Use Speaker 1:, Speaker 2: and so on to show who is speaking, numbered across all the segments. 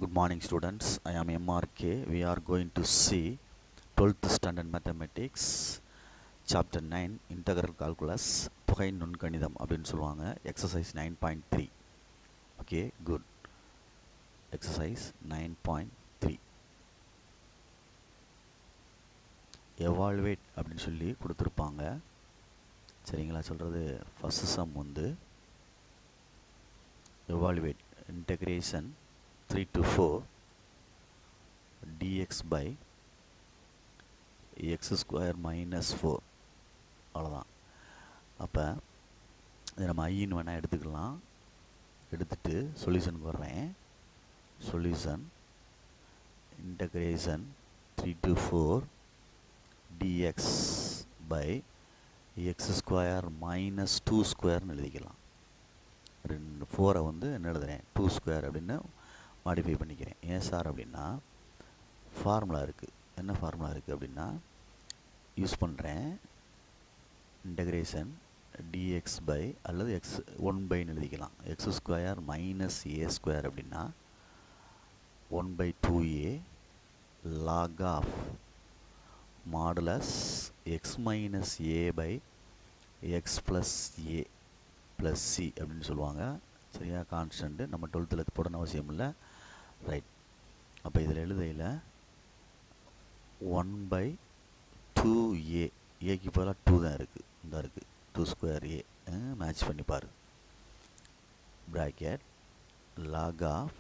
Speaker 1: Good morning students, I am MRK. We are going to see 12th standard mathematics chapter 9 integral calculus புகை நுண்கணிதம் அப்படின்னு சொல்லுவாங்க exercise 9.3. okay, good. exercise 9.3 evaluate அப்படின்னு சொல்லி கொடுத்துருப்பாங்க. சரிங்களா? சொல்கிறது first sum வந்து evaluate integration 3 to 4 dx by x square minus 4 அவ்வளோதான். அப்போ இதை நம்ம ஐன்னு வேணால் எடுத்துக்கலாம். எடுத்துட்டு சொல்யூஷனுக்கு வர்றேன். Solution integration 3 to 4 dx by x square minus 2 ஸ்கொயர்னு எழுதிக்கலாம். 4 வந்து என்ன எழுதுகிறேன், 2 ஸ்கொயர் அப்படின்னு மாடிஃபை பண்ணிக்கிறேன். ஏன் சார் அப்படின்னா ஃபார்முலா இருக்குது. என்ன ஃபார்முலா இருக்குது அப்படின்னா யூஸ் பண்ணுறேன். இன்டகிரேஷன் dx பை அல்லது x 1 பைன்னு எழுதிக்கலாம். x square minus a square அப்படின்னா 1/2a log of modulus x minus a by x plus a plus c அப்படின்னு சொல்லுவாங்க. சரியா? கான்ஸ்டன்ட்டு நம்ம 12th போடணும் அவசியம் இல்லை. ரைட். அப்போ இதில் எழுதையில் 1/2a, ஏக்கு பதிலாக 2 தான் இருக்குது. இந்த இருக்குது 2 ஸ்கொயர் ஏ. மேட்ச் பண்ணி பாரு. Bracket log of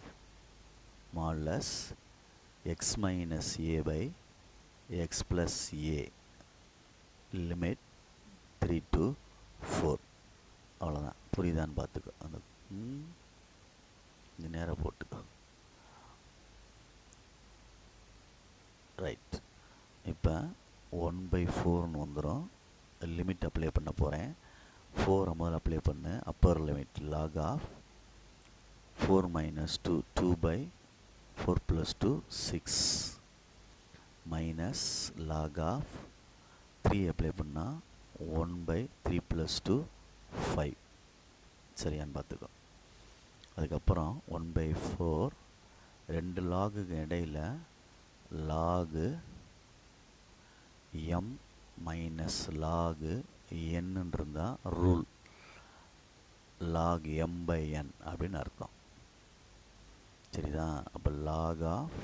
Speaker 1: modulus x minus a by x plus a limit 3 to 4. அவ்வளோதான். புரியுதான்னு பார்த்துக்கோ. அந்த இந்த நேரம் போட்டுக்கோ. ரைட். இப்போ 1/4ன்னு வந்துடும். லிமிட் அப்ளை பண்ண போகிறேன். 4 முதல்ல அப்ளை பண்ணு. Upper limit log of 4 minus 2 2/4 plus 2 6 minus log of 3 apply பண்ணால் 1/3 plus 2 5. சரியான்னு பார்த்துக்கோ. அதுக்கப்புறம் 1/4 2 லாகுக்கு இடையில் லாகு எம் மைனஸ் லாகு என்னு இருந்தால் ரூல் லாக் m/n அப்படின்னு அர்த்தம். சரிதான்? அப்போ லாக் ஆஃப்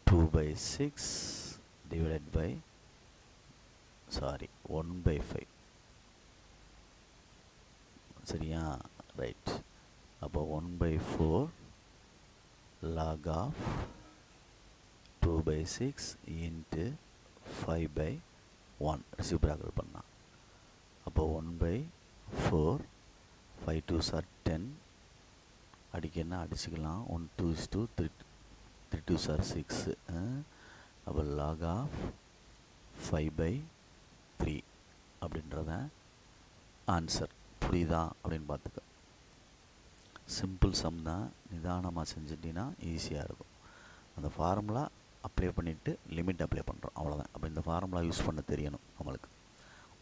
Speaker 1: 2/6 டிவைடட் பை 1/5. சரியா? ரைட். அப்போ 1/4 log ஆஃப் 2/6 இன்ட்டு 5/1 ரெசிப்ராக்கல் பண்ணால் அப்போ 1/4 5 2s are 10. அடிக்கன்னா அடிச்சுக்கலாம். 1 2 is 2 3 2s are 6. அப்போ log ஆஃப் 5/3 அப்படின்றத ஆன்சர். புரியுதா அப்படின்னு பார்த்துக்க. சிம்பிள் சம் தான். நிதானமாக செஞ்சிட்டிங்கன்னா ஈஸியாக இருக்கும். அந்த ஃபார்முலா அப்ளை பண்ணிவிட்டு லிமிட் அப்ளை பண்ணுறோம். அவ்வளோதான். அப்போ இந்த ஃபார்முலா யூஸ் பண்ண தெரியணும் நம்மளுக்கு.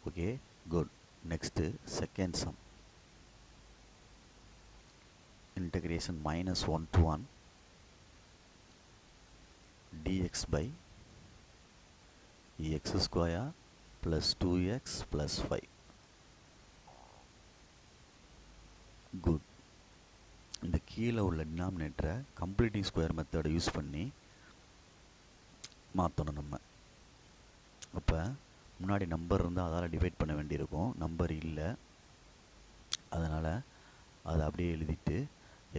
Speaker 1: Okay, good. Next second sum. Integration -1 to 1 dx by x square plus 2x plus 5. Good. இந்த கீழே உள்ள டினாமினேட்டரை கம்ப்ளீட்டிங் ஸ்கொயர் மெத்தடை யூஸ் பண்ணி மாற்றணும் நம்ம. அப்போ முன்னாடி நம்பர் இருந்தால் அதால் டிவைட் பண்ண வேண்டியிருக்கும். நம்பர் இல்லை. அதனால் அதை அப்படியே எழுதிட்டு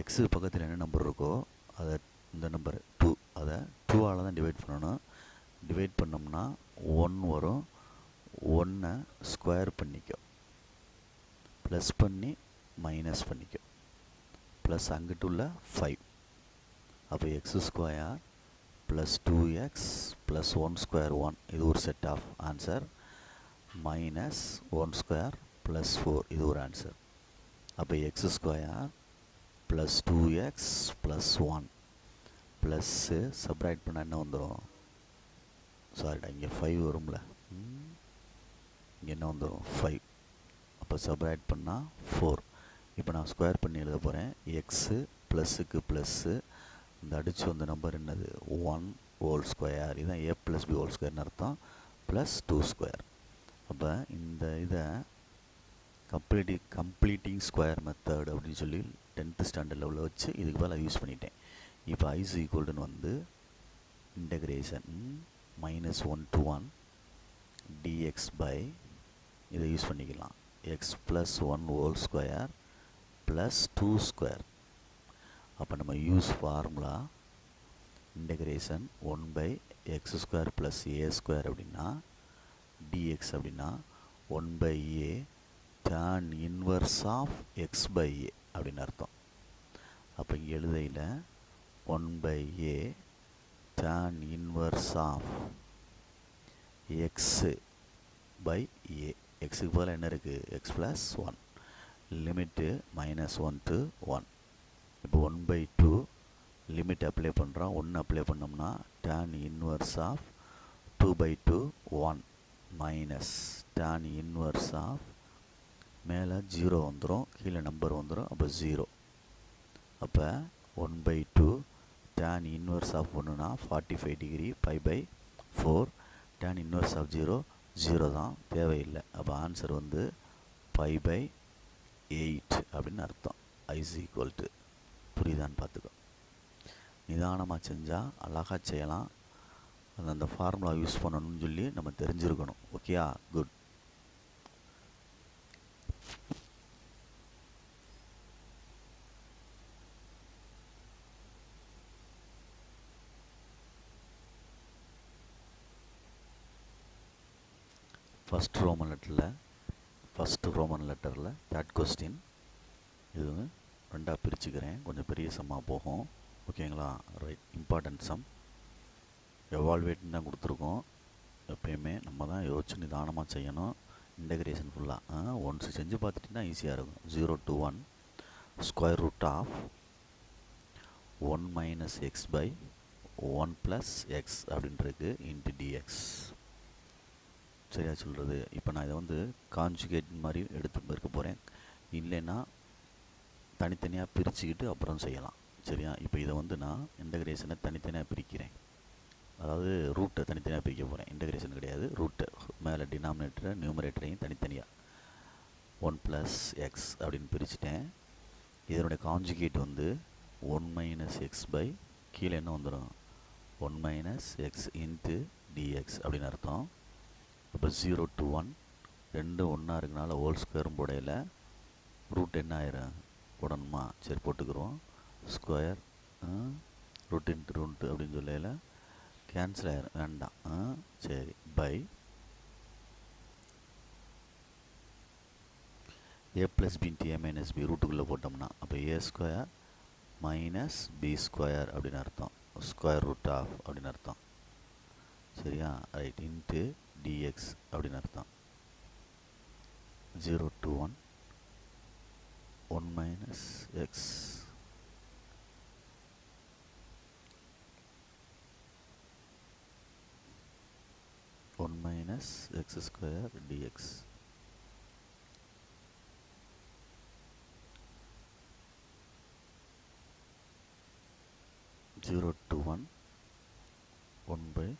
Speaker 1: எக்ஸு பக்கத்தில் என்ன நம்பர் இருக்கோ அதை இந்த நம்பர் 2 அதை 2ஆல் தான் டிவைட் பண்ணணும். டிவைட் பண்ணோம்னா 1 வரும். 1 ஸ்கொயர் பண்ணிக்கோ, ப்ளஸ் பண்ணி மைனஸ் பண்ணிக்கோ, ப்ளஸ் அங்கிட்டு உள்ள 5. அப்போ x square plus 2x plus 1 square 1 இது ஒரு set of answer. Minus 1 square plus 4 இது ஒரு ஆன்சர். அப்போ x square plus 2x plus 1 plus subtract பண்ணால் என்ன வந்துடும்? சாரிடா, இங்கே 5 வரும்ல. இங்கே என்ன வந்துடும்? 5. அப்போ சப்ராக்ட் பண்ணால் 4. இப்போ நான் ஸ்கொயர் பண்ணி எழுத போகிறேன். எக்ஸு ப்ளஸ்ஸுக்கு ப்ளஸ்ஸு இந்த அடிச்சு வந்த நம்பர் என்னது 1 ஹோல் ஸ்கொயர். இதுதான் a + b ஹோல் ஸ்கொயர்னு அர்த்தம், ப்ளஸ் 2 ஸ்கொயர். அப்போ இந்த இதை கம்ப்ளீட்டிங் ஸ்கொயர் மெத்தட் அப்படின்னு சொல்லி 10th ஸ்டாண்டர்ட் லெவலில் வச்சு இதுக்கு பதிலாக யூஸ் பண்ணிட்டேன். இப்போ i = வந்து இன்டகிரேஷன் -1 to 1 dx by இதை யூஸ் பண்ணிக்கலாம் x + 1 whole square plus 2 square. அப்போ நம்ம use formula integration 1/x² + a² அப்படின்னா dx அப்படின்னா 1/a tan inverse of x/a அப்படின்னு அர்த்தம். அப்போ இங்கே எழுதையில் 1/a tan inverse of x/a. எக்ஸுக்கு பதில் என்ன இருக்குது, x + 1. Limit -1 to 1. இப்போ 1/2 லிமிட் அப்ளை பண்ணுறோம். 1 அப்ளை பண்ணோம்னா tan inverse of 2/2 1 minus tan inverse of மேலே 0 வந்துடும், கீழே நம்பர் வந்துடும், அப்போ 0. அப்போ 1/2 tan inverse of 1னா 45 டிகிரி, π/4. tan inverse of 0 0 தான், தேவையில்லை. அப்போ ஆன்சர் வந்து π/8 அப்படின்னு அர்த்தம். i = புரியுதான்னு பார்த்துக்கோ. நிதானமாக செஞ்சால் அழகாக செய்யலாம். அந்த ஃபார்முலா யூஸ் பண்ணணும்னு சொல்லி நம்ம தெரிஞ்சிருக்கணும். ஓகேயா, குட். ஃபஸ்ட் ரோமன் லெட்டரில் தேர்ட் கொஸ்டின். இது ரெண்டாக பிரிச்சுக்கிறேன், கொஞ்சம் பெரிய சம்மாக போகும். ஓகேங்களா, ரைட். இம்பார்ட்டன்ட் சம் எவால்வேட்னு தான் கொடுத்துருக்கோம். எப்பயுமே நம்ம தான் யோசிச்சு நிதானமாக செய்யணும். இன்டகிரேஷன் ஃபுல்லாக ஒன்ஸ் செஞ்சு பார்த்துட்டிங்கன்னா ஈஸியாக இருக்கும். 0 to 1 square root of 1 - x/1 + x அப்படின்றது இன்ட்டு dx. சரியா சொல்கிறது. இப்போ நான் இதை வந்து கான்ஜுகேட் மாதிரி எடுத்து இருக்க போகிறேன். இல்லைன்னா தனித்தனியாக பிரிச்சுக்கிட்டு அப்புறம் செய்யலாம். சரியா, இப்போ இதை வந்து நான் இன்டகிரேஷனை தனித்தனியாக பிரிக்கிறேன். அதாவது ரூட்டை தனித்தனியாக பிரிக்க போகிறேன். இன்டகிரேஷன் கிடையாது, ரூட்டை. மேலே டினாமினேட்டரை நியூமரேட்டரையும் தனித்தனியாக 1 + x அப்படின்னு பிரிச்சுட்டேன். இதனுடைய கான்ஜுகேட் வந்து 1 - x/ கீழே என்ன வந்துடும், 1 - x இன்ட்டு dx அப்படின்னு அர்த்தம். இப்போ 0 to 1 ரெண்டும் ஒன்றா இருக்கனால ஹோல் ஸ்கொயரும் போடையில் ரூட் என்ன ஆயிரும் போடணுமா, சரி போட்டுக்கிறோம். ஸ்கொயர் ரூட் இன்ட்டு ரூட் அப்படின்னு சொல்லையில் கேன்சல் ஆயிரும், வேண்டாம். சரி, by a + b × a - b ரூட்டுக்குள்ளே போட்டோம்னா அப்போ a² - b² அப்படின்னு அர்த்தம். ஸ்கொயர் ரூட் ஆஃப் அப்படின்னு அர்த்தம். சரியா, ரைட். இன்ட்டு dx அப்படின்னு அர்த்தம். 0 to 1 1 - x x² dx. Zero to 1 1/1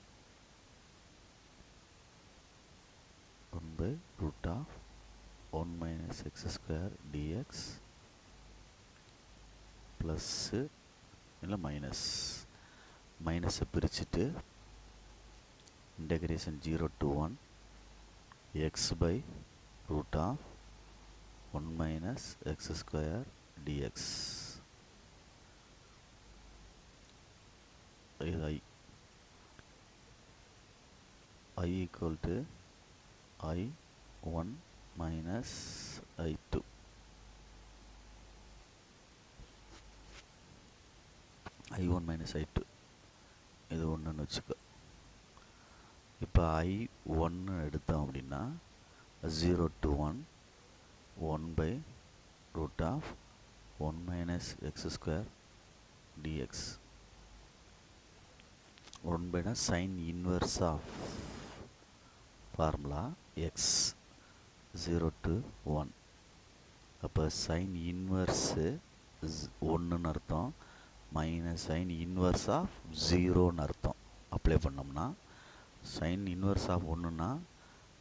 Speaker 1: root of 1 - x² dx plus இல்லை மைனஸை பிரிச்சுட்டு integration 0 to 1 x/root of 1 - x² dx. இது i = i1 - i2. i1 - i2 இது ஒன்றுன்னு வச்சுக்கோ. இப்போ i1 எடுத்தோம் அப்படின்னா 0 to 1 1/root of 1 - x² dx. 1/னா sin inverse of formula x 0 to 1. அப்போ sin inverse 1ன்னு அர்த்தம். மைனஸ் சைன் இன்வர்ஸ் ஆஃப் ஜீரோன்னு அர்த்தம். அப்ளை பண்ணோம்னா சைன் இன்வர்ஸ் ஆஃப் ஒன்றுனா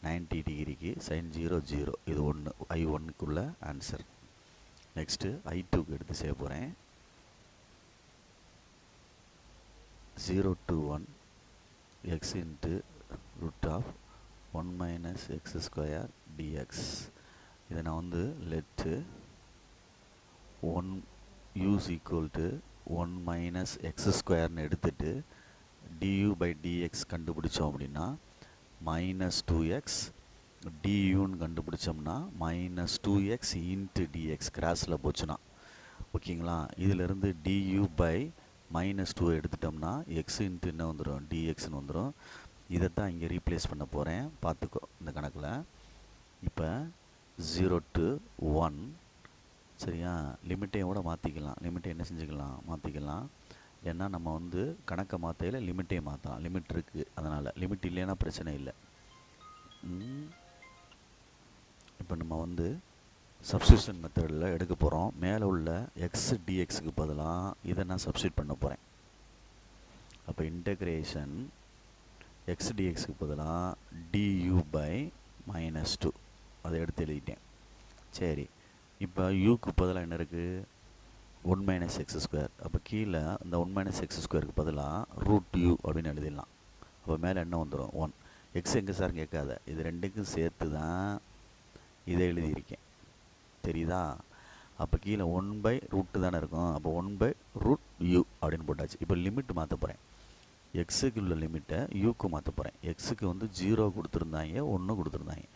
Speaker 1: 90 டிகிரிக்கு சைன் 0 0. இது ஒன்று I1க்குள்ள ஆன்சர். நெக்ஸ்ட்டு I2க்கு எடுத்து செய்ய போகிறேன். 0 to 1 x into root of 1 minus x square dx. இதை நான் வந்து let 1 u is equal to 1 minus x squareன்னு எடுத்துட்டு du by dx கண்டுபிடிச்சோம் அப்படின்னா minus 2x duன்னு கண்டுபிடிச்சோம்னா minus 2x into dx கிராஸில் போச்சுன்னா ஓகேங்களா. இதிலிருந்து du by minus 2 எடுத்துட்டோம்னா x இன்ட்டு என்ன வந்துடும், dxன்னு வந்துடும். இதை தான் இங்கே ரீப்ளேஸ் பண்ண போகிறேன், பார்த்துக்கோ இந்த கணக்கில். இப்போ 0 to 1 சரியா, லிமிட்டையும் கூட மாற்றிக்கலாம். லிமிட்டை என்ன செஞ்சுக்கலாம், மாற்றிக்கலாம். ஏன்னா நம்ம வந்து கணக்கை மாற்றையில் லிமிட்டையும் மாற்றலாம். லிமிட் இருக்குது, அதனால் லிமிட் இல்லைன்னா பிரச்சனை இல்லை. இப்போ நம்ம வந்து சப்ஸ்டியூஷன் மெத்தடில் எடுக்க போகிறோம். மேலே உள்ள எக்ஸ் டிஎக்ஸுக்கு பதிலாக இதை நான் சப்ஸ்டியூட் பண்ண போகிறேன். அப்போ இன்டகிரேஷன் எக்ஸ் டிஎக்ஸுக்கு பதிலாக டியூ பை -2 அதை எடுத்து எழுதிட்டேன். சரி, இப்போ யூக்கு பதிலாக என்ன இருக்குது, 1 minus x square. அப்போ கீழே இந்த 1 minus x squareக்கு பதிலாக ரூட் யூ அப்படின்னு எழுதிடலாம். அப்போ மேலே என்ன வந்துடும், 1. எக்ஸ் எங்கே சார் கேட்காத, இது ரெண்டுக்கும் சேர்த்து தான் இதை எழுதியிருக்கேன், தெரியுதா. அப்போ கீழே 1/√2 தானே இருக்கும். அப்போ 1/√u அப்படின்னு போட்டாச்சு. இப்போ லிமிட் மாற்ற போகிறேன். எக்ஸுக்கு உள்ள லிமிட்டை யூக்கு மாற்ற போகிறேன். எக்ஸுக்கு வந்து 0 கொடுத்துருந்தாங்க, 1 கொடுத்துருந்தாங்க.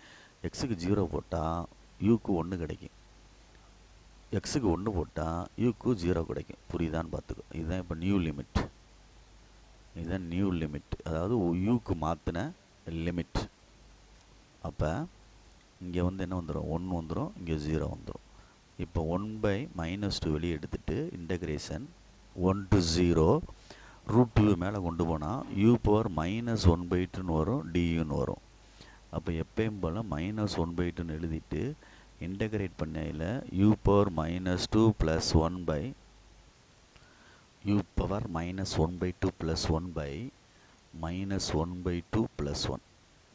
Speaker 1: எக்ஸுக்கு 0 போட்டால் யூக்கு 1 கிடைக்கும், எக்ஸுக்கு 1 போட்டால் யூக்கு 0 கிடைக்கும். புரியுதான்னு பார்த்துக்கோ. இதுதான் இப்போ நியூ லிமிட். இதுதான் நியூ லிமிட், அதாவது யூக்கு மாற்றின லிமிட். அப்போ இங்கே வந்து என்ன வந்துடும், 1 வந்துடும், இங்கே 0 வந்துடும். இப்போ 1/-2 வெளியே எடுத்துகிட்டு இன்டகிரேஷன் 1 to 0 √2 மேலே கொண்டு போனால் u பவர் -1/2ன்னு வரும், duன்னு வரும். அப்போ எப்பயும் போல் -1/2ன்னு எழுதிட்டு இன்டகிரேட் பண்ணையில் u பவர் -2 + 1 u பவர் -1/2 + 1/-1/2 + 1.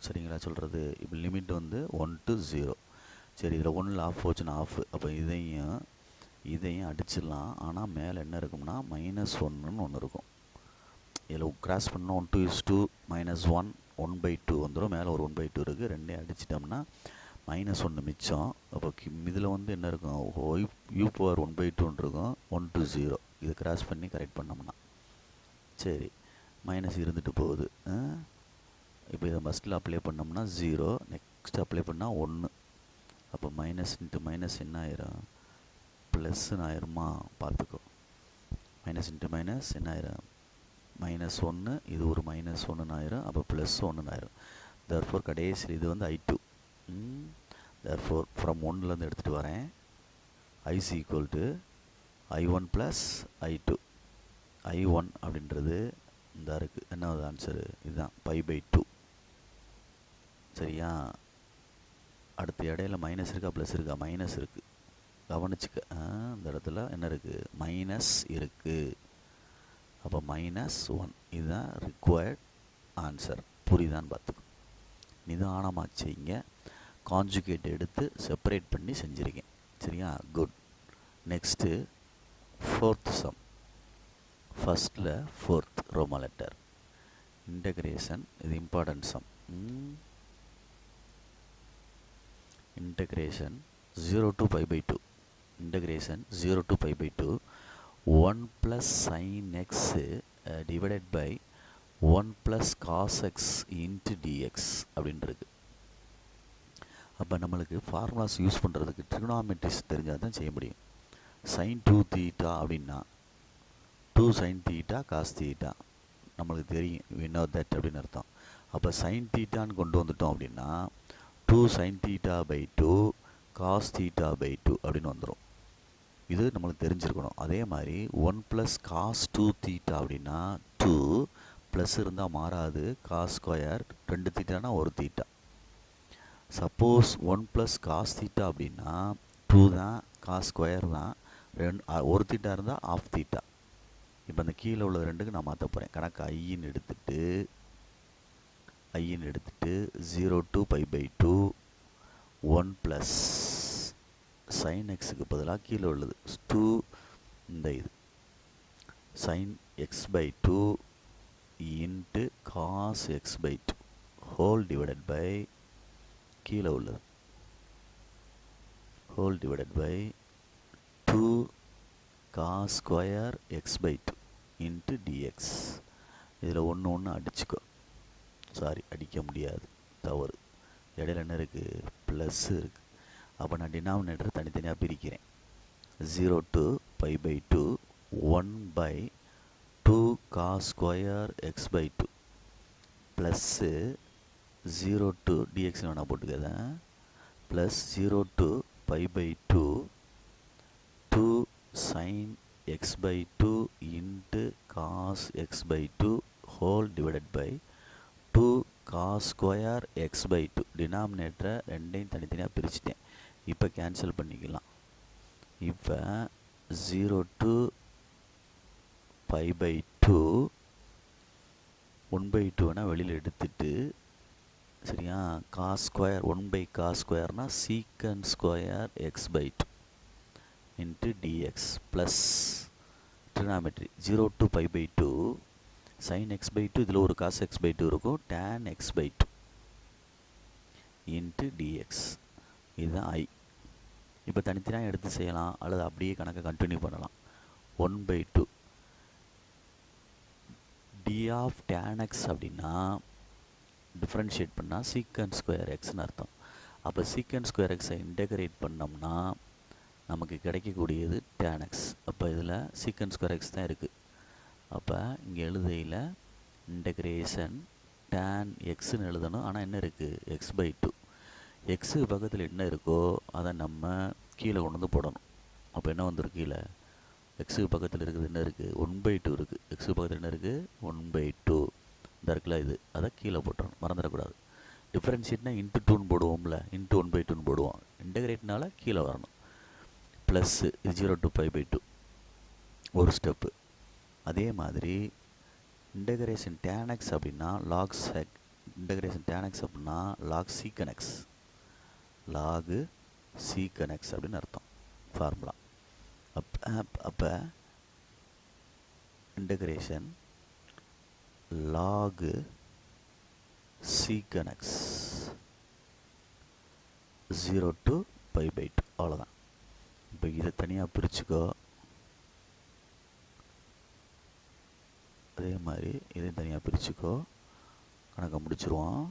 Speaker 1: சரிங்களா சொல்கிறது. இப்போ லிமிட் வந்து 1 to 0. சரி, இதில் 1ல் ஆஃப் போச்சுன்னா ஆஃப். அப்போ இதையும் அடிச்சிடலாம். ஆனால் மேலே என்ன இருக்கும்னா -1ன்னு ஒன்று இருக்கும். இதில் கிராஸ் பண்ணோம் 1 to 2 -1 1/2 வந்துடும். மேலே ஒரு 1/2 இருக்குது. ரெண்டையும் அடிச்சிட்டோம்னா -1 மிச்சம். அப்போ இதில் வந்து என்ன இருக்கும், u பவர் 1/2ன்னு இருக்கும், 1 to 0. இது கிராஸ் பண்ணி கரெக்ட் பண்ணோம்னா சரி, மைனஸ் இருந்துட்டு போகுது. இப்போ இதை ஃபஸ்ட்டில் அப்ளை பண்ணோம்னா 0, நெக்ஸ்ட் அப்ளை பண்ணால் 1. அப்போ மைனஸ் இன்ட்டு மைனஸ் என்ன ஆயிரும், ப்ளஸ்ன்னு ஆயிருமா, பார்த்துக்கோ. மைனஸ் இன்ட்டு மைனஸ் என்ன ஆயிரும், -1. இது ஒரு -1ன்னு ஆயிரும். அப்போ +1ன்னு ஆயிரும். தேர்ஃபோர் கடைசியில் இது வந்து I2. தேர்ஃபோர் ஃப்ரம் 1லேருந்து எடுத்துகிட்டு வரேன். I is equal to I1 + I2. I1 அப்படின்றது இந்த இருக்குது, என்ன ஆன்சரு இதுதான், π/2. சரியா. அடுத்த இடையில மைனஸ் இருக்கா ப்ளஸ் இருக்கா, மைனஸ் இருக்குது, கவனிச்சுக்க. இந்த இடத்துல என்ன இருக்குது, மைனஸ் இருக்குது. அப்போ -1 இதுதான் ரிக்வயர்ட் ஆன்சர். புரியுதான்னு பார்த்துக்கோ. நிதானமாக செய்யுங்க. கான்ஜுகேட் எடுத்து செப்பரேட் பண்ணி செஞ்சுருக்கேன். சரியா, குட். Next 4th sum. ஃபஸ்ட்டில் 4th ரோமன் லெட்டர். இன்டகிரேஷன், இது important sum. integration 0 to π/2. integration 0 to π/2 1 plus sin x divided by 1 plus cos x into dx அப்படின்றது. அப்போ நம்மளுக்கு ஃபார்முலாஸ் யூஸ் பண்ணுறதுக்கு ட்ரிகோனாமெட்ரிஸ் தெரிஞ்சால் தான் செய்ய முடியும். sin 2θ அப்படின்னா 2 sin θ cos θ நம்மளுக்கு தெரியும், we know that அப்படின்னு அர்த்தம். அப்போ sin θன்னு கொண்டு வந்துட்டோம் அப்படின்னா 2 sin θ/2 cos θ/2 அப்படின்னு வந்துடும். இது நம்மளுக்கு தெரிஞ்சிருக்கணும். அதே மாதிரி 1 + cos 2θ அப்படின்னா 2 ப்ளஸ் இருந்தால் மாறாது, cos ஸ்கொயர் 2 θனா 1 θ. சப்போஸ் 1 + cos θ அப்படின்னா 2 தான், cos ஸ்கொயர் தான், 1 θ இருந்தால் ½ θ. இப்போ அந்த கீழே உள்ள ரெண்டுக்கு நான் மாற்ற போகிறேன். கணக்கு ஐன்னு எடுத்துட்டு 0 to π/2 1 ப்ளஸ் சைன் எக்ஸுக்கு பதிலாக கீழே உள்ளது 2 இந்த இது sin x/2 into cos x/2 whole divided by கீழே உள்ளது whole divided by 2 cos square x/2 into dx. இதில் ஒன்று அடிச்சுக்கோ. சாரி, அடிக்க முடியாது, தவறு. இடையில என்ன இருக்குது? ப்ளஸ் இருக்குது. அப்போ நான் டினாமினேட்டரை தனித்தனியாக பிரிக்கிறேன். 0 to π/2 1 by 2 cos square x/2 plus 0 to dx வேணால் போட்டுக்கிறேன். Plus 0 to π/2 2 sin x/2 into cos x/2 whole divided by 2 cos square x/2. டினாமினேட்டரை ரெண்டையும் தனித்தனியாக பிரிச்சுட்டேன். இப்போ கேன்சல் பண்ணிக்கலாம். இப்போ 0 to π/2 1/2 வேணால் வெளியில் எடுத்துட்டு, சரியா, cos square 1/cos squareனா secant square x/2 into dx plus trigonometry 0 to π/2 sin x/2 இதில் ஒரு cos x/2 இருக்கும், tan x/2 into dx. இதுதான் I. இப்போ தனித்தனியாக எடுத்து செய்யலாம் அல்லது அப்படியே கணக்கை கண்டினியூ பண்ணலாம். 1/2 d of tan x அப்படின்னா டிஃப்ரென்ஷியேட் பண்ணால் சீக்கண்ட் ஸ்கொயர் எக்ஸ்னு அர்த்தம். அப்போ சீக்கண்ட் ஸ்கொயர் எக்ஸை இன்டெகிரேட் பண்ணோம்னா நமக்கு கிடைக்கக்கூடியது tan x. அப்போ இதில் சீக்கண்ட் ஸ்கொயர் எக்ஸ் தான் இருக்குது. அப்போ இங்கே எழுதையில் இன்டெகிரேஷன் tan எக்ஸ்ன்னு எழுதணும். ஆனால் என்ன இருக்குது? x/2. எக்ஸுக்கு பக்கத்தில் என்ன இருக்கோ அதை நம்ம கீழே கொண்டு வந்து போடணும். அப்போ என்ன வந்துருக்கு? கீழே எக்ஸுக்கு பக்கத்தில் இருக்குது என்ன இருக்குது? 1/2 இருக்குது. எக்ஸுக்கு பக்கத்தில் என்ன இருக்குது? 1/2 இந்த இருக்குல்ல, இது அதை கீழே போட்டுறணும், மறந்துடக்கூடாது. டிஃப்ரென்ஷியேட்னா இன்ட்டு 2ன்னு போடுவோம்ல, இன்ட்டு 1/2ன்னு போடுவோம். இன்டெகிரேட்னால கீழே வரணும். ப்ளஸ்ஸு 0 to π/2 ஒரு ஸ்டெப்பு. அதே மாதிரி இன்டெகிரேஷன் tan x அப்படின்னா லாக் இன்டெகிரேஷன் tan x அப்படின்னா லாக் சீக்கன் x, லாகு சீக்கன் x அப்படின்னு அர்த்தம் ஃபார்முலா. அப்போ இன்டெகிரேஷன் லாகு சீக்கன் x 0 to π/2 அவ்வளோதான். இப்போ இதை தனியாக பிரிச்சுக்கோ. அதே மாதிரி இதையும் தனியாக பிரிச்சுக்கோ. கணக்கை முடிச்சிருவோம்.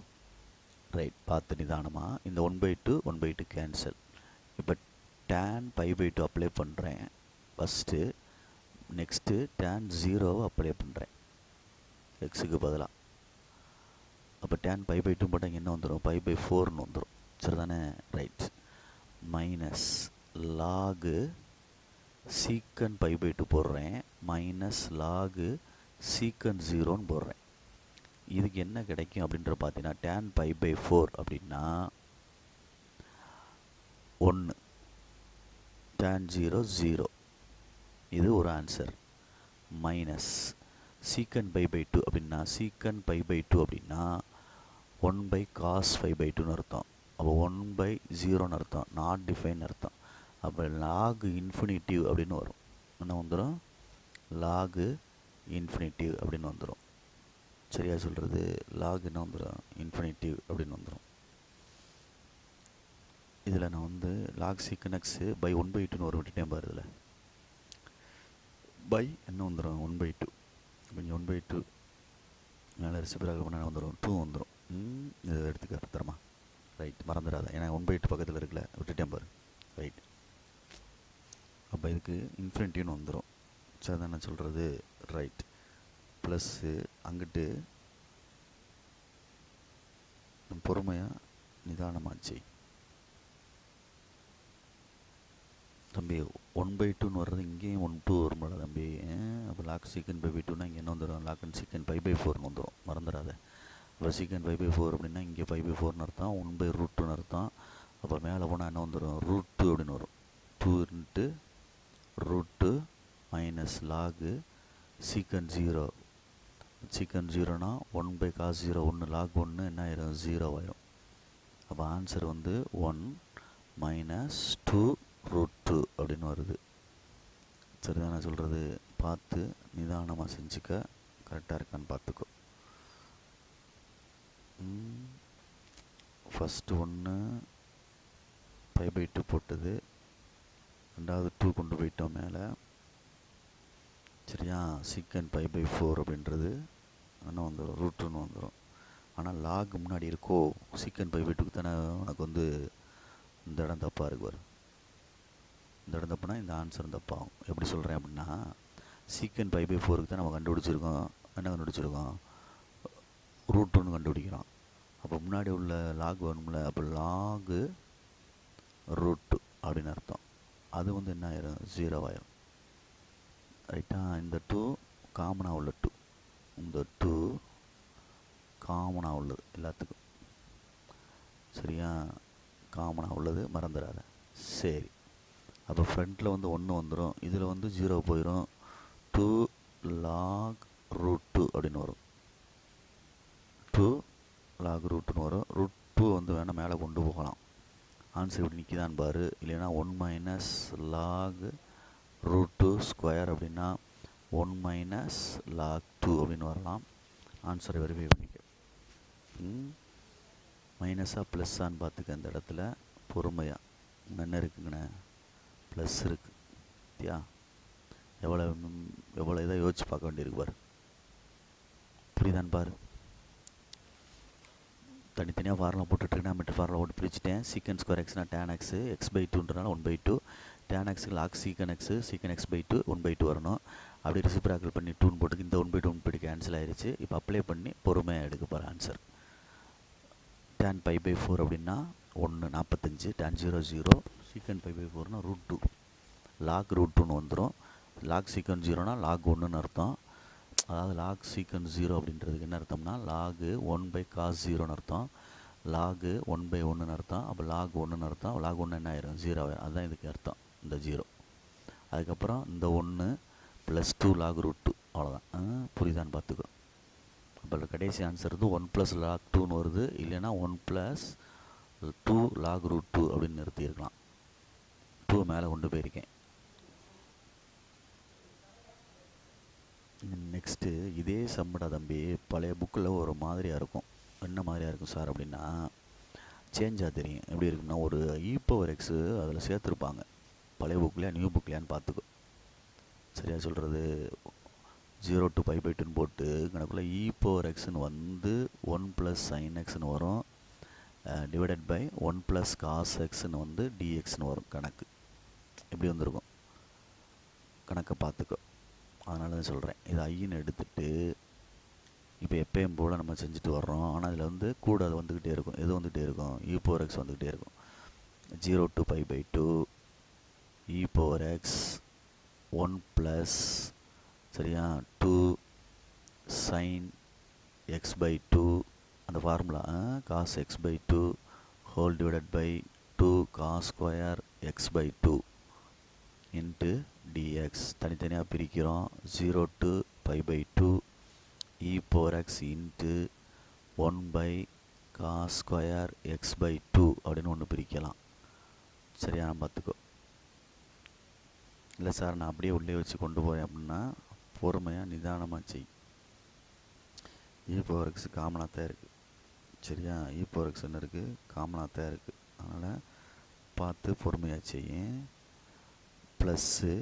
Speaker 1: ரைட், பார்த்து நிதானமாக. இந்த 1/2 கேன்சல். இப்போ tan π/2 அப்ளை பண்ணுறேன் ஃபஸ்ட்டு. நெக்ஸ்ட்டு tan 0 அப்ளை பண்ணுறேன் எக்ஸுக்கு பதிலாக. அப்போ tan π/2 போட்டால் இங்கே என்ன வந்துடும்? π/4ன்னு வந்துடும். சரி தானே? ரைட். மைனஸ் லாகு சீக்கன் π/2 போடுறேன், மைனஸ் லாகு சீக்கன் 0ன்னு போடுறேன். இதுக்கு என்ன கிடைக்கும் அப்படின்ற பார்த்தீங்கன்னா tan π/4 அப்படின்னா 1, tan 0 0. இது ஒரு ஆன்சர். மைனஸ் சீக்கன் π/2 அப்படின்னா சீக்கன் π/2 அப்படின்னா 1/cos π/2ன்னு அர்த்தம். அப்போ 1/0ன்னு அர்த்தம், நாட் டிஃபைன் அர்த்தம். அப்போ லாகு இன்ஃபினிட்டிவ் அப்படின்னு வரும். என்ன வந்துடும்? லாகு இன்ஃபினிட்டிவ் அப்படின்னு வந்துடும். சரியா சொல்கிறது? லாக் என்ன வந்துடும்? இன்ஃபினிட்டிவ் அப்படின்னு வந்துடும். இதில் நான் வந்து லாக் சீக்கன் எக்ஸு பை 1/2ன்னு ஒரு விட்டுட்டேன் பாரு. இதில் பை என்ன வந்துடும்? 1/2. கொஞ்சம் 1/2 மேலே ரெசிபிராக பண்ண வந்துடும், 2 வந்துடும். இதை எடுத்துக்க தரமா. ரைட், மறந்துடாத. ஏன்னா 1/2 பக்கத்தில் இருக்குல்ல, விட்டுட்டேன் பாரு. ரைட். அப்போ இதுக்கு இன்ஃபினிட்டிவ்னு வந்துடும். சரி தான் நான் சொல்கிறது? ரைட். ப்ளஸ்ஸு அங்கிட்டு பொறுமையாக நிதானமாச்சு தம்பி. 1/2ன்னு வர்றது இங்கேயும் 1/2 வரும்போது தம்பி. அப்போ லாக் சீக்கன் π/2னா இங்கே என்ன வந்துடும்? லாக் அண்ட் சீக்கன் π/4ன்னு வந்துடும், மறந்துடாத. இப்போ சீக்கன் π/4 அப்படின்னா இங்கே π/4ன்னு அர்த்தம், 1/√2ன்னு அர்த்தம். அப்போ மேலே போனால் என்ன வந்துடும்? √2 அப்படின்னு வரும். 2 × √2 மைனஸ் லாகு சீக்கன் 0 சீக்கன் 0னா 1 / cos 0 1 log 1 என்ன ஆயிரும் 0 ஆயிரும். அப்போ ஆன்சர் வந்து 1 - 2√2 அப்படின்னு வருது. சரிதான் நான் சொல்கிறது, பார்த்து நிதானமாக செஞ்சுக்க, கரெக்டாக இருக்கான்னு பார்த்துக்கோ. ஃபஸ்ட்டு 1 π/2 போட்டது, ரெண்டாவது 2 கொண்டு போயிட்டோம் மேலே. சரியா, சீக்கன் π/4 அப்படின்றது என்ன வந்துடும், ரூட்டுன்னு வந்துடும். ஆனால் லாக் முன்னாடி இருக்கோ, சீக்கன் π/2க்கு தானே உனக்கு வந்து இந்த இடம் தப்பாக இருக்கு பாரு. இந்த இடம் தப்புனா இந்த ஆன்சர் தப்பாகும். எப்படி சொல்கிறேன் அப்படின்னா, சீக்கன் π/4க்கு தான் நம்ம கண்டுபிடிச்சிருக்கோம், என்ன கண்டுபிடிச்சிருக்கோம், ரூட்டுன்னு கண்டுபிடிக்கிறோம். அப்போ முன்னாடி உள்ள லாக் வேணும்ல, அப்போ லாகு ரூட்டு அப்படின்னு அர்த்தம். அது வந்து என்ன ஆயிரும், 0 ஆயிரும். ரைட்டா, இந்த 2 காமனாக உள்ள 2, இந்த 2 காமனாக உள்ளது எல்லாத்துக்கும். சரியா, காமனாக உள்ளது மறந்துடாத. சரி, அப்போ ஃப்ரண்ட்டில் வந்து 1 வந்துடும், இதில் வந்து 0 போயிடும். 2 log √2 அப்படின்னு வரும். 2 log √2ன்னு வரும். √2 வந்து வேணால் மேலே கொண்டு போகலாம். ஆன்சர் இப்படி நிற்கிதான்னு பாரு. இல்லைன்னா 1 - log √2² அப்படின்னா 1 - log 2 அப்படின்னு வரலாம். ஆன்சரை வெரிஃபை பண்ணிக்க. மைனஸாக ப்ளஸ்ஸான்னு பார்த்துக்க. இந்த இடத்துல பொறுமையாக என்ன இருக்குங்கண்ணே, ப்ளஸ் இருக்குது. யா, எவ்வளோ இதாக யோசிச்சு பார்க்க வேண்டியிருக்கு பாரு. புரியுதான்னு பாரு. தனித்தனியாக ஃபார்முலா போட்டு ட்ரிகனாமெட்ரி ஃபார்முலா போட்டு பிரிச்சுட்டேன். சீக்கன் ஸ்கொயர் எக்ஸ்னா tan x, x/2ன்றனால 1/2. tan x log secant x, சீக்கன் x/2 1/2 வரணும். அப்படி ரெசிப்ராக்கல் பண்ணி 2ன்னு போட்டு இந்த 1/2 1/2 கேன்சல் ஆயிடுச்சு. இப்போ அப்ளை பண்ணி பொறுமையாக எடுக்க போகிற ஆன்சர். tan π/4 அப்படின்னா 1 45, tan 0 0, சீக்கன் π/4னா √2, லாக் √2ன்னு வந்துடும். லாக் சீக்கன் 0னா லாக் 1ன்னு அர்த்தம். அதாவது லாக் சீக்கன் 0 அப்படின்றதுக்கு என்ன அர்த்தம்னா லாகு 1 / cos 0ன்னு அர்த்தம், லாகு 1/1ன்னு அர்த்தம். அப்போ லாக் 1ன்னு அர்த்தம். லாக் 1 என்ன ஆயிரும், 0 ஆயிரும். அதுதான் இதுக்கு அர்த்தம், இந்த 0. அதுக்கப்புறம் இந்த 1 + 2 log √2, அவ்வளோதான். புரியுதான்னு பார்த்துக்கோ. அப்போ கடைசி ஆன்சர் வந்து 1 + log 2ன்னு வருது. இல்லைன்னா 1 + 2 log √2 அப்படின்னு நிறுத்தியிருக்கலாம். 2 மேலே கொண்டு போயிருக்கேன். நெக்ஸ்ட்டு இதே சம்மடா தம்பி, பழைய புக்கில் ஒரு மாதிரியாக இருக்கும். என்ன மாதிரியாக இருக்கும் சார் அப்படின்னா, சேஞ்சாக தெரியும். எப்படி இருக்குன்னா, ஒரு e⁻x அதில் சேர்த்துருப்பாங்க. பழைய புக்லையா நியூ புக்லையான்னு பார்த்துக்கோ. சரியா சொல்கிறது, 0 to π/2ன்னு போட்டு கணக்குள்ள e⁻xன்னு வந்து 1 + sin xன்னு வரும், டிவைடட் பை 1 + cos xன்னு வந்து dxன்னு வரும். கணக்கு எப்படி வந்திருக்கும், கணக்கை பார்த்துக்கோ. அதனால தான் சொல்கிறேன், இது ஐன்னு எடுத்துகிட்டு இப்போ எப்பயும் போல் நம்ம செஞ்சுட்டு வர்றோம். ஆனால் அதில் வந்து கூட அது வந்துக்கிட்டே இருக்கும். எது வந்துகிட்டே இருக்கும், e⁻x வந்துக்கிட்டே இருக்கும். 0 to π/2 e⁻x 1 + சரியா 2 sin x/2, அந்த formula cos x/2 whole divided by 2 cos² x/2 into dx. தனித்தனியாக பிரிக்கிறோம். 0 to π/2 e⁻x into 1 / cos² x/2 அப்படின்னு ஒன்று பிரிக்கலாம். சரியா, நான் பார்த்துக்கோ. இல்லை சார் நான் அப்படியே உள்ளே வச்சு கொண்டு போகிறேன் அப்படின்னா பொறுமையாக நிதானமாக செய். e⁻x காமனாக தான் இருக்குது. சரியா, e⁻x என்ன இருக்குது, காமனாக தான் இருக்குது. அதனால் பார்த்து பொறுமையாக செய்யும். Plus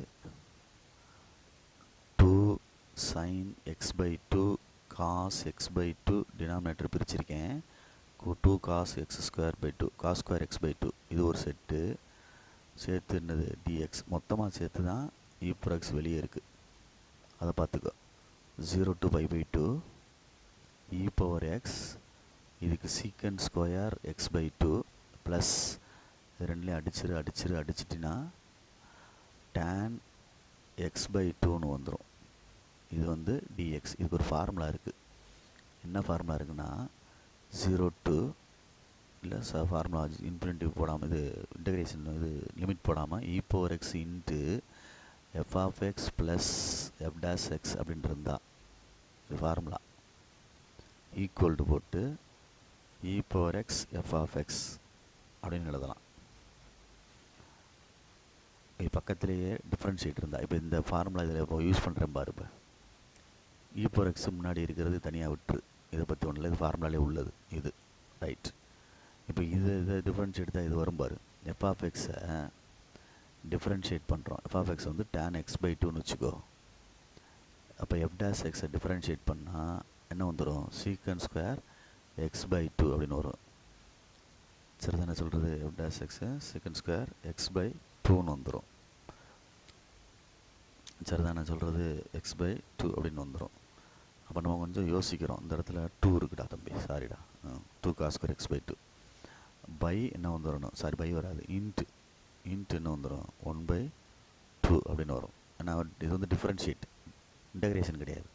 Speaker 1: 2 sin x/2 cos x/2 denominator பிரிச்சிருக்கேன். 2 cos x²/2 cos² x/2 இது ஒரு செட்டு. சேர்த்து என்னது dx, மொத்தமாக சேர்த்து தான் e⁻x வெளியே இருக்குது. அதை பார்த்துக்கோ. 0 to π/2 e⁻x, இதுக்கு சீக்கன் ஸ்கொயர் x/2 ப்ளஸ் ரெண்டுலேயும் அடிச்சிட்டினா tan x/2ன்னு வந்துடும். இது வந்து dx. இதுக்கு ஒரு ஃபார்முலா இருக்குது. என்ன ஃபார்முலா இருக்குன்னா 0 to இல்லை ஃபார்முலா இன்ஃபினிட்டிவ் போடாமல், இது இன்டகிரேஷன் இது லிமிட் போடாமல் e⁻x into F of X plus F dash X அப்படின்ட்டு இருந்தால் இது ஃபார்முலா ஈக்குவல் டு போட்டு E power X F of X அப்படின்னு எழுதலாம். இது பக்கத்துலேயே டிஃப்ரென்ஷியேட் இருந்தால் இப்போ இந்த ஃபார்முலா இதில் இப்போ யூஸ் பண்ணுறேன் பாரு. இப்போ இ பவர் எக்ஸ் முன்னாடி இருக்கிறது தனியாக விட்டுரு, இதை பற்றி ஒன்றில் இது ஃபார்முலாலே உள்ளது இது ரைட். இப்போ இதை டிஃப்ரென்ஷியேட் தான் இது வரும் பாரு. எஃப் ஆஃப் எக்ஸை டிஃப்ரென்ஷியேட் பண்ணுறோம். எஃப் ஆஃப் எக்ஸ் வந்து tan x பை 2ன்னு வச்சுக்கோ. அப்போ எஃப் டேஷ் எக்ஸை டிஃப்ரென்ஷியேட் பண்ணால் என்ன வந்துடும், சீக்கன் ஸ்கொயர் எக்ஸ் பை 2 அப்படின்னு வரும். சரி தானே சொல்கிறது, எஃப் டேஷ் எக்ஸு சீக்கன் ஸ்கொயர் எக்ஸ் பை 2ன்னு வந்துடும். சரி தானே சொல்கிறது, எக்ஸ் பை 2 அப்படின்னு வந்துடும். அப்போ நம்ம கொஞ்சம் யோசிக்கிறோம், இந்த இடத்துல 2 இருக்குடா தம்பி, சாரிடா 2 cos square x by 2 by என்ன வந்துடணும், சாரி பை வராது, இன்ட்டு என்ன வந்துடும் 1 பை 2 அப்படின்னு வரும். ஏன்னா இது வந்து டிஃப்ரென்ஷியேட், இன்டகிரேஷன் கிடையாது.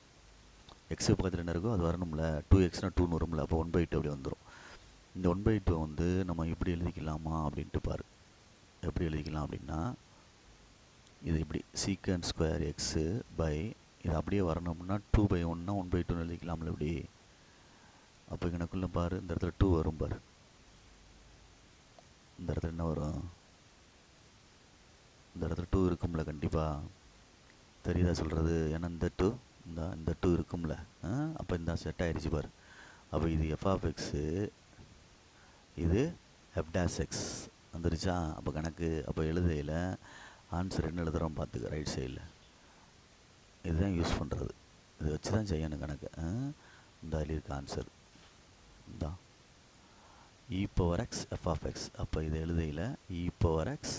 Speaker 1: எக்ஸு பக்கத்தில் என்ன இருக்கோ அது வரணும்ல, 2xனா 2ன்னு வரும்ல, அப்போ 1 பை 2 அப்படி வந்துடும். இந்த 1 பை 2 வந்து நம்ம இப்படி எழுதிக்கலாமா அப்படின்ட்டு பாரு. எப்படி எழுதிக்கலாம் அப்படின்னா, இது இப்படி சீக்கன் ஸ்கொயர் எக்ஸு பை இது அப்படியே வரணும்னா 2 பை 1னா 1 பை 2ன்னு எழுதிக்கலாம்ல இப்படி. அப்போ எனக்குள்ளே பாரு, இந்த இடத்துல 2 வரும் பாரு. இந்த இடத்துல என்ன வரும், இந்த இடத்துல 2 இருக்கும்ல கண்டிப்பாக, தெரியுதா சொல்கிறது. ஏன்னா இந்த 2 இந்த 2 இருக்கும்ல, அப்போ இந்த செட் ஆகிடுச்சு பாரு. அப்போ இது எஃப் ஆஃப் எக்ஸு, இது எஃப் டேஷ் எக்ஸ் வந்துருச்சா. அப்போ கணக்கு அப்போ எழுதையில் ஆன்சர் என்ன எழுதுகிறோம் பார்த்துக்க, ரைட் சைடில் இதுதான் யூஸ் பண்ணுறது. இதை வச்சு தான் செய்யணும் கணக்கு. இந்த அதில் இருக்க ஆன்சர் இந்த E power X F of X. அப்போ இதை எழுதையில் E power X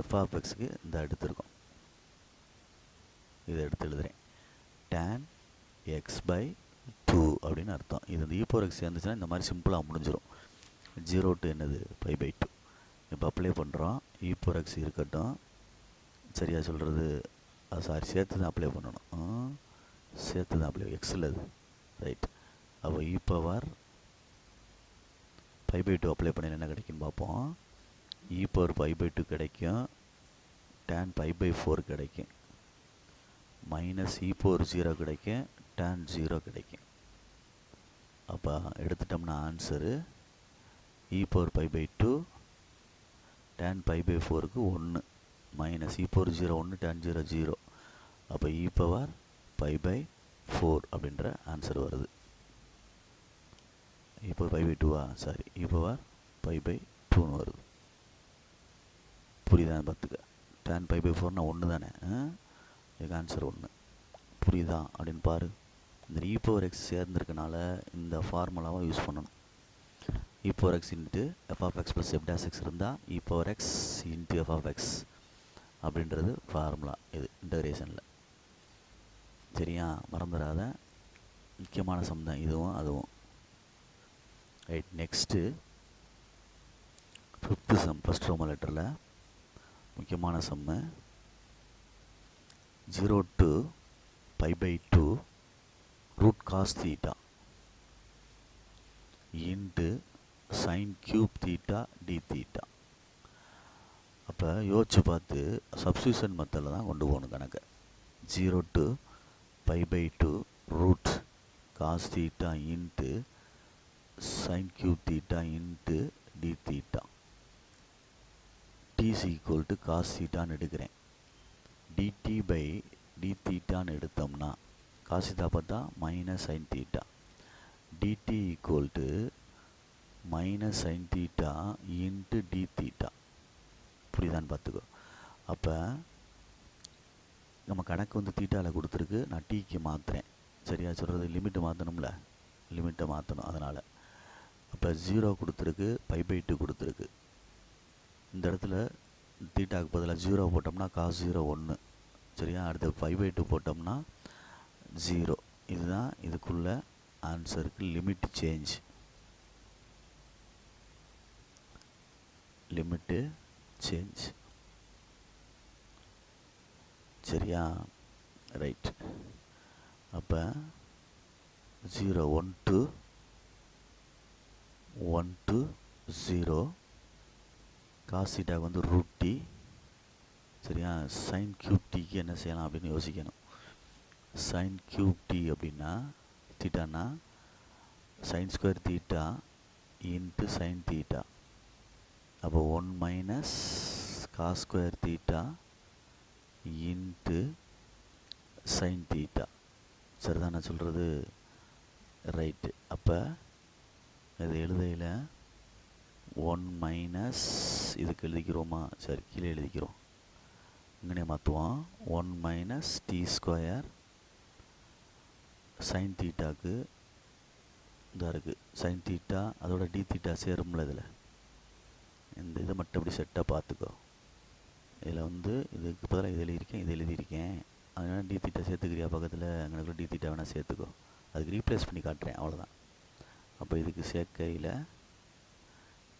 Speaker 1: F of எக்ஸுக்கு இந்த எடுத்துருக்கோம், இதை எடுத்து எழுதுகிறேன். tan x பை 2 அப்படின்னு அர்த்தம். இது இந்த இ பவர் எக்ஸ் சேர்ந்துச்சுன்னா இந்த மாதிரி சிம்பிளாக முடிஞ்சிடும். 0 to என்னது பை பை 2. இப்போ அப்ளை பண்ணுறோம், இ பவர் எக்ஸ் இருக்கட்டும், சரியா சொல்கிறது, சாரி சேர்த்து தான் அப்ளை பண்ணணும், சேர்த்து தான் அப்ளை எக்ஸில் அது ரைட். அப்போ இ பவர் பை பை 2 அப்ளை பண்ணி என்ன கிடைக்குன்னு பார்ப்போம். இ பவர் பை பை 2 கிடைக்கும், tan பை பை 4 கிடைக்கும், மைனஸ் இ பவர் 0 கிடைக்கும், tan 0 கிடைக்கும். அப்போ எடுத்துட்டோம்னா answer E power pi by 2 tan pi by 4க்கு 1 மைனஸ் இ பவர் 0 1 tan 0 0. அப்போ இ பவர் பை பை 4 அப்படின்ற ஆன்சர் வருது. இ பவர் பை பை 2வா, sorry E power pi by 2ன்னு வருது. புரியுதான்னு பார்த்துக்க. tan பை பை 4னா 1 தானே, இதுக்கு ஆன்சர் 1. புரியுதா அப்படின்னு பாரு. இந்த இ பவர் எக்ஸ் சேர்ந்துருக்கனால இந்த ஃபார்முலாவை யூஸ் பண்ணணும். E power X into F of X plus F dash X இருந்தால் E power X into F of X அப்படின்றது ஃபார்முலா இது இன்டகிரேஷனில். சரியா, மறந்துடாத, முக்கியமான சம் தான் இதுவும் அதுவும். Right, next 5th sum first roman லெட்டரில் முக்கியமான sum. 0 to pi by 2 root cos theta into sine cube theta D theta. அப்போ யோசிச்சு பார்த்து சப்ஸ்டியூஷன் மெத்தடில் தான் கொண்டு போகணும் கணக்கை. 0 to pi by 2 root cos theta into sine cube theta into D theta T is equal to cos தீட்டான்னு எடுக்கிறேன். டிடி பை டி தீட்டான்னு எடுத்தோம்னா காஸ் தீட்டா பார்த்தா minus sine theta, dt equal to minus sine theta into D theta. புரியுதான்னு பார்த்துக்கோ. அப்போ நம்ம கணக்கு வந்து தீட்டாவில் கொடுத்துருக்கு, நான் டீக்கு மாற்றுறேன். சரியா சொல்கிறது, லிமிட்டு மாற்றணும்ல, லிமிட்டை மாற்றணும். அதனால் அப்போ 0 கொடுத்துருக்கு, பை பை 2 கொடுத்துருக்கு. இந்த இடத்துல தீட்டாவுக்கு பதிலாக 0 போட்டோம்னா காஸ் 0 1. சரியா, அடுத்து பை பை 2 போட்டோம்னா 0. இதுதான் இதுக்குள்ள ஆன்சருக்கு லிமிட் சேஞ்ச், லிமிட்டு சேஞ்ச். சரியா, ரைட். அப்போ 0 1 to 1 to 0 காஸ் தீட்டாவுக்கு வந்து ரூட் டி சரியா? சைன் கியூப் டிக்கு என்ன செய்யலாம் அப்படின்னு யோசிக்கணும். சைன் கியூப் டி அப்படின்னா தீட்டானா sine square theta into sine theta. அப்போ 1 minus cos square theta into sine theta. சரிதான் நான் சொல்கிறது? ரைட்டு. அப்போ இது எழுதையில் 1 மைனஸ் இதுக்கு எழுதிக்கிறோமா? சரி, கீழே எழுதிக்கிறோம். இங்கே மாற்றுவோம். 1 மைனஸ் டி ஸ்கொயர் சைன் தீட்டாக்கு இதாக இருக்குது. சைன் தீட்டா அதோட டி தீட்டா சேரும்ல இதில். இந்த இதை மட்டும் அப்படி செட்டாக பார்த்துக்கோ. இதில் வந்து இதுக்கு பதிலாக இது எழுதியிருக்கேன், இது எழுதியிருக்கேன். அதனால் டி தீட்டா சேர்த்துக்கிறியா பக்கத்தில்? அங்கே டி தீட்டா வேணால் சேர்த்துக்கோ. அதுக்கு ரீப்ளேஸ் பண்ணி காட்டுறேன், அவ்வளோதான். அப்போ இதுக்கு சேர்க்கையில்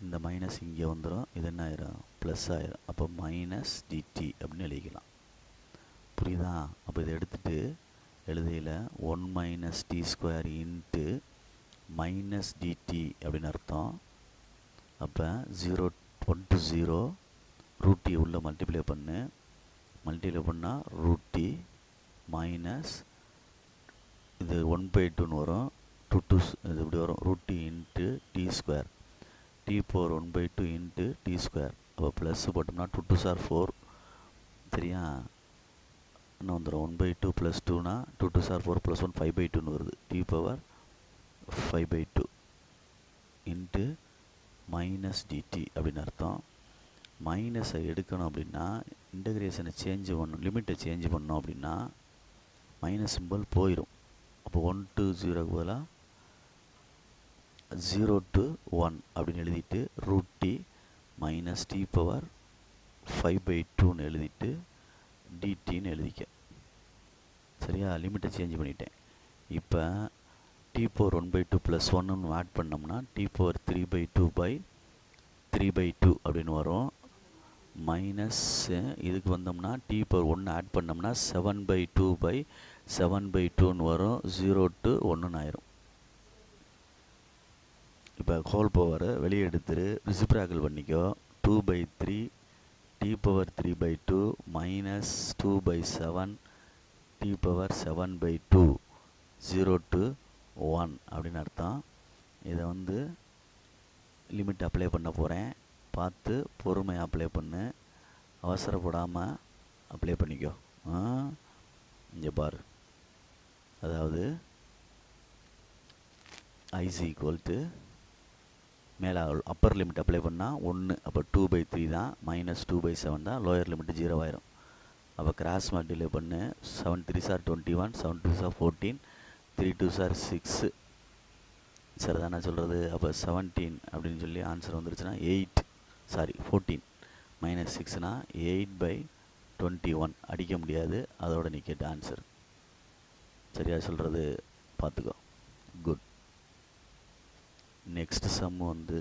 Speaker 1: இந்த மைனஸ் இங்கே வந்துடும். இது என்ன ஆயிரும்? ப்ளஸ் ஆயிரும். அப்போ மைனஸ் டிடி அப்படின்னு எழுதிக்கலாம். புரியுதா? அப்போ இதை எடுத்துகிட்டு எழுதியில் 1 minus t square into minus dt அப்படின்னு அர்த்தம். அப்போ 0 1 to 0 ரூட் டி உள்ள மல்டிப்ளை பண்ணு. மல்டிப்ளை பண்ணால் ரூட் டி மைனஸ் இது 1/2ன்னு வரும். 2 இது இப்படி வரும். Root t into t square. T power 1/2 into t square. அப்போ ப்ளஸ் போட்டோம்னா 2 2s are 4. சரியா? என்ன வந்துடும்? 1/2 ப்ளஸ் 2னா 2 2s are 4 ப்ளஸ் 1 5/2ன்னு வருது. T power 5/2 into minus dt அப்படின்னு அர்த்தம். மைனஸை எடுக்கணும் அப்படின்னா இன்டகிரேஷனை சேஞ்ச் பண்ணணும், லிமிட்டை சேஞ்ச் பண்ணோம் அப்படின்னா மைனஸ் சிம்பிள் போயிடும். அப்போ 1 to 0க்கு பதிலாக 0 to 1 அப்படின்னு எழுதிட்டு root D minus T power 5/2ன்னு எழுதிட்டு டிடின்னு எழுதிக்க. சரியா? லிமிட்டை சேஞ்ச் பண்ணிட்டேன். இப்போ டி பவர் 1/2 ப்ளஸ் 1ன்னு ஆட் பண்ணோம்னா டி பவர் 3/2 அப்படின்னு வரும். மைனஸ் இதுக்கு வந்தோம்னா டி பவர் 1 ஆட் பண்ணோம்னா 7/2/7/2ன்னு வரும். 0 to 1ன்னு ஆயிரும். இப்போ ஹோல் பவர் வெளியே எடுத்துரு, ரிசிப்ராக்கல் பண்ணிக்கோ. 2/3 t power 3/2 minus 2/7 t power 7/2 0 to 1 அப்படின்னு அர்த்தம். இதை வந்து லிமிட் அப்ளை பண்ண போகிறேன். பார்த்து பொறுமையாக அப்ளை பண்ணு, அவசரப்படாமல் அப்ளை பண்ணிக்கோ. இங்கே பாரு. அதாவது ஐசி ஈக்குவல் டு மேலே அப்பர் லிமிட் அப்ளை பண்ணால் 1. அப்போ 2/3 தான். மைனஸ் 2/7 தான். லோயர் லிமிட் 0 ஆயிரும். அப்போ கிராஸ் மல்டிப்ளை பண்ணு. 7 3s are 21, 7 2s are 14, 3 2s are 6. சரி தான் நான் சொல்கிறது? அப்போ 17 அப்படின்னு சொல்லி ஆன்சர் வந்துருச்சுன்னா 14 மைனஸ் 6னா 8/21 அடிக்க முடியாது. அதோட நீ கேட்ட ஆன்சர். சரியா சொல்கிறது? பார்த்துக்கோ. குட். நெக்ஸ்ட் சம் வந்து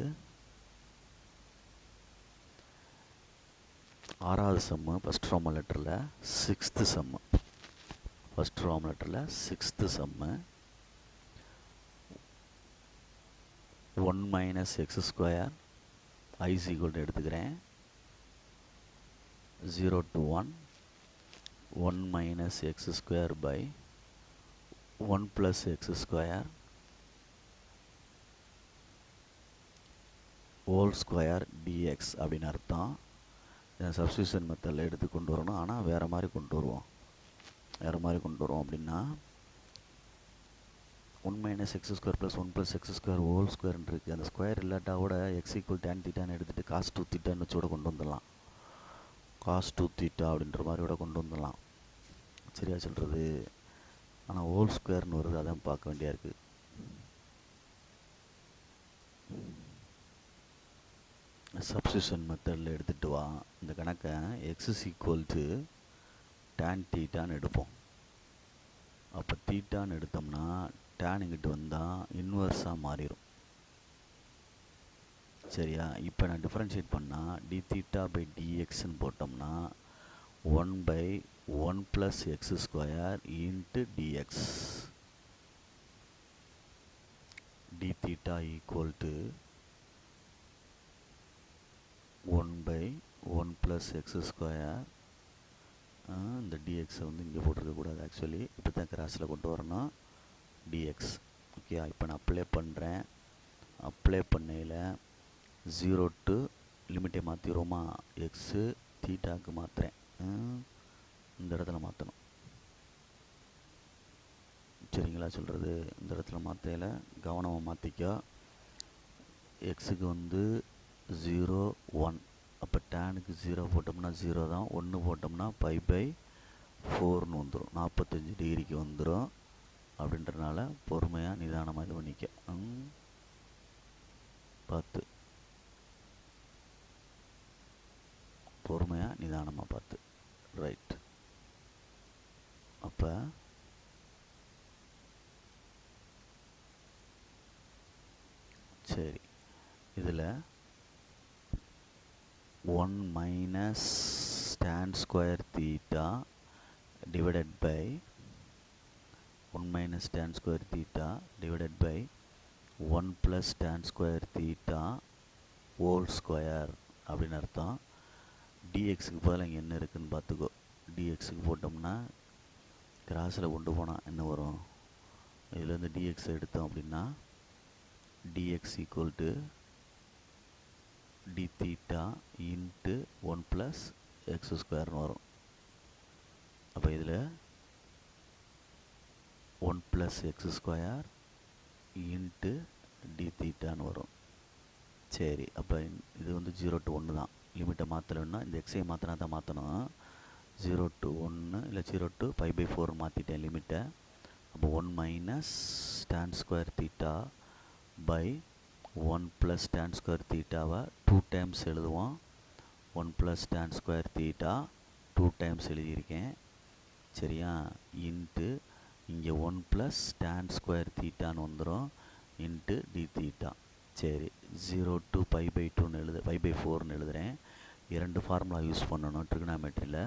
Speaker 1: 6வது சம்மு ஃபஸ்ட் ரோமன் லெட்டரில் 6th சம்மு. ஃபஸ்ட் ரோமன் லெட்டரில் 6th sum 1 minus x square is equal எடுத்துக்கிறேன். 0 to 1 1 minus x square by 1 plus x square whole square dx அப்படின்னு அர்த்தம். சப்ஸ்டியூஷன் மெத்தடில் எடுத்து கொண்டு வரணும். ஆனால் வேறு மாதிரி கொண்டு வருவோம். அப்படின்னா 1 minus x square plus 1 plus x square whole ஸ்கொயர்னு இருக்குது. அந்த ஸ்கொயர் இல்லாட்டா கூட எக்ஸ் ஈக்குவல் tan தீட்டான்னு எடுத்துகிட்டு காஸ் 2 தீட்டான்னு வச்சு கூட கொண்டு வந்துடலாம். காஸ் 2 தீட்டா அப்படின்ற மாதிரி கூட கொண்டு வந்துடலாம். சரியா சொல்கிறது? ஆனால் ஹோல் ஸ்கொயர்னு வருது, அதான் பார்க்க வேண்டியா இருக்குது. சப்ஸ்டியூஷன் மெத்தடில் எடுத்துகிட்டு வா. இந்த கணக்கை எக்ஸ் ஈக்குவல் டு tan தீட்டான்னு எடுப்போம். அப்போ தீட்டான்னு எடுத்தோம்னா tan இங்கிட்டு வந்தால் இன்வர்ஸாக மாறிடும். சரியா? இப்போ நான் டிஃப்ரென்ஷியேட் பண்ணால் டி தீட்டா பை டிஎக்ஸ்ன்னு போட்டோம்னா 1/1 plus x square into dx. D theta equal to 1/1 plus x square இந்த டிஎக்ஸை வந்து இங்கே போட்டிருக்கக்கூடாது. ஆக்சுவலி இப்போ தான் கிராஸில் கொண்டு வரணும் டிஎக்ஸ். ஓகே, இப்போ நான் அப்ளை பண்ணுறேன். அப்ளை பண்ணையில் 0 to லிமிட்டை மாற்றிடுவோமா, எக்ஸு தீட்டாவுக்கு மாற்றுறேன். இந்த இடத்துல மாற்றணும். சரிங்களா சொல்கிறது? இந்த இடத்துல மாற்றையில் கவனமாக மாற்றிக்கோ. எக்ஸுக்கு வந்து 0 1. அப்போ டேனுக்கு 0 போட்டோம்னா 0 தான். 1 போட்டோம்னா π/4ன்னு வந்துடும். 45 டிகிரிக்கு வந்துடும். அப்படின்றனால பொறுமையாக நிதானமாக இது பண்ணிக்க. பார்த்து பொறுமையாக நிதானமாக பார்த்து. ரைட். அப்போ சரி, இதில் 1 minus tan square theta divided by 1 minus tan square theta divided by 1 plus tan square theta whole square அப்படின்னு அர்த்தம். dxக்கு பதிலாக இங்கே என்ன இருக்குதுன்னு பார்த்துக்கோ. dxக்கு போட்டோம்னா கிராஸில் கொண்டு போனால் என்ன வரும், இதுலேருந்து dx எடுத்தோம் அப்படின்னா dx equal to d theta into 1 plus x ஸ்கொயர்னு வரும். அப்போ இதில் 1 plus x square into D தீட்டான்னு வரும். சரி, அப்போ இது வந்து 0 to 1 தான். லிமிட்டை மாற்றலைன்னா இந்த எக்ஸை மாற்றினா தான் மாற்றணும். 0 to 1 இல்லை 0 to π/4 மாற்றிட்டேன் லிமிட்டை. அப்போ 1 minus tan square theta by 1 plus tan square தீட்டாவை 2 டைம்ஸ் எழுதுவோம். 1 plus tan square theta 2 times எழுதியிருக்கேன். சரியா? இன்ட்டு இங்கே 1 ப்ளஸ் tan ஸ்கொயர் தீட்டான்னு வந்துடும் இன்ட்டு டி தீட்டா. சரி, 0 to π/4ன்னு எழுதுகிறேன். 2 ஃபார்முலா யூஸ் பண்ணணும் ட்ரிகனாமெட்ரியில்.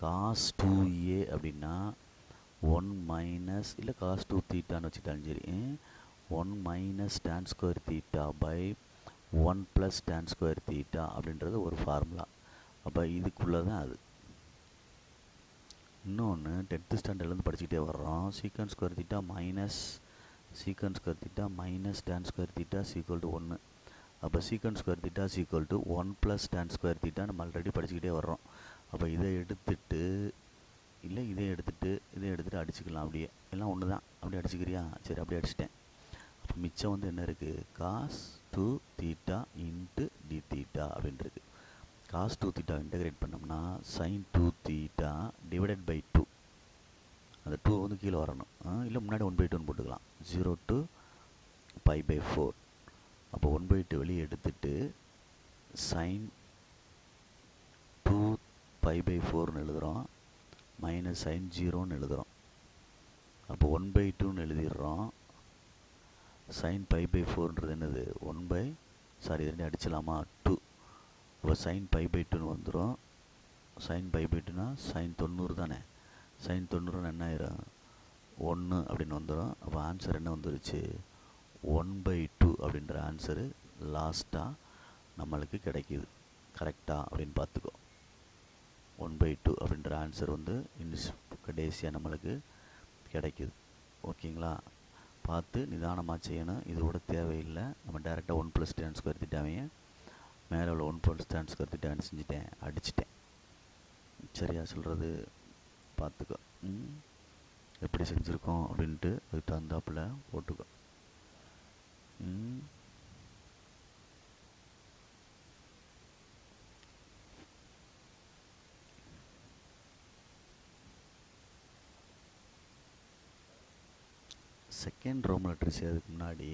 Speaker 1: cos 2a அப்படின்னா 1 மைனஸ் இல்லை cos 2 தீட்டான்னு வச்சுக்கிட்டாலும் சரி, 1 minus tan square theta by 1 plus tan square theta அப்படின்றது ஒரு ஃபார்முலா. அப்போ இதுக்குள்ளே தான் அது. இன்னொன்று 10th ஸ்டாண்டர்ட்லேருந்து படிச்சுக்கிட்டே வர்றோம். சீக்கன் ஸ்கொயர் தீட்டா மைனஸ் சீக்கன் square theta minus tan square theta equal to 1. அப்போ சீக்கன் square theta equal to 1 plus tan square theta நம்ம ஆல்ரெடி படிச்சுக்கிட்டே வர்றோம். அப்போ இதை எடுத்துட்டு இல்லை இதை எடுத்துகிட்டு அடிச்சுக்கலாம். அப்படியே எல்லாம் ஒன்று தான். அப்படியே அடிச்சுக்கிறியா? சரி, அப்படியே அடிச்சிட்டேன். அப்போ மிச்சம் வந்து என்ன இருக்குது, cos 2 theta into D theta அப்படின்ட்டு இருக்குது. காஸ் 2 தீட்டா இன்டகிரேட் பண்ணோம்னா sin 2 தீட்டா டிவைடட் பை 2. அந்த 2 வந்து கீழே வரணும். இல்லை முன்னாடி 1/2ன்னு போட்டுக்கலாம். 0 to π/4. அப்போ 1/2 வெளியே எடுத்துட்டு sin 2 π/4ன்னு எழுதுகிறோம். மைனஸ் sin 0ன்னு எழுதுகிறோம். அப்போ 1/2ன்னு எழுதிடுறோம். sin π/4ன்றது என்னது, இது ரெண்டு அடிச்சலாமா, 2. அப்போ sin π/2ன்னு வந்துடும். sin π/2னா sin 90 தானே. sin 90 என்ன ஆயிரும், 1 அப்படின்னு வந்துடும். அப்போ ஆன்சர் என்ன வந்துருச்சு, 1/2 அப்படின்ற ஆன்சரு லாஸ்ட்டாக நம்மளுக்கு கிடைக்கிது. கரெக்டாக அப்படின்னு பார்த்துக்கோ. 1/2 அப்படின்ற ஆன்சர் வந்து கடைசியாக நம்மளுக்கு கிடைக்கிது. ஓகேங்களா? பார்த்து நிதானமாக செய்யணும். இதோட தேவையில்லை. நம்ம டேரெக்டாக 1 ப்ளஸ் tan ஸ்கொயர் தீட்டாவையும் மேலே உள்ள 1 ப்ளஸ் tan ஸ்கொயர் தீட்டாவையும் செஞ்சுட்டேன், அடிச்சிட்டேன். சரியா சொல்கிறது? பார்த்துக்கோ. எப்படி செஞ்சுருக்கோம் அப்படின்ட்டு அதுக்கு தகுந்தாப்பில் போட்டுக்கோ. செகண்ட் ரோம் லெட்டர் செய்யறதுக்கு முன்னாடி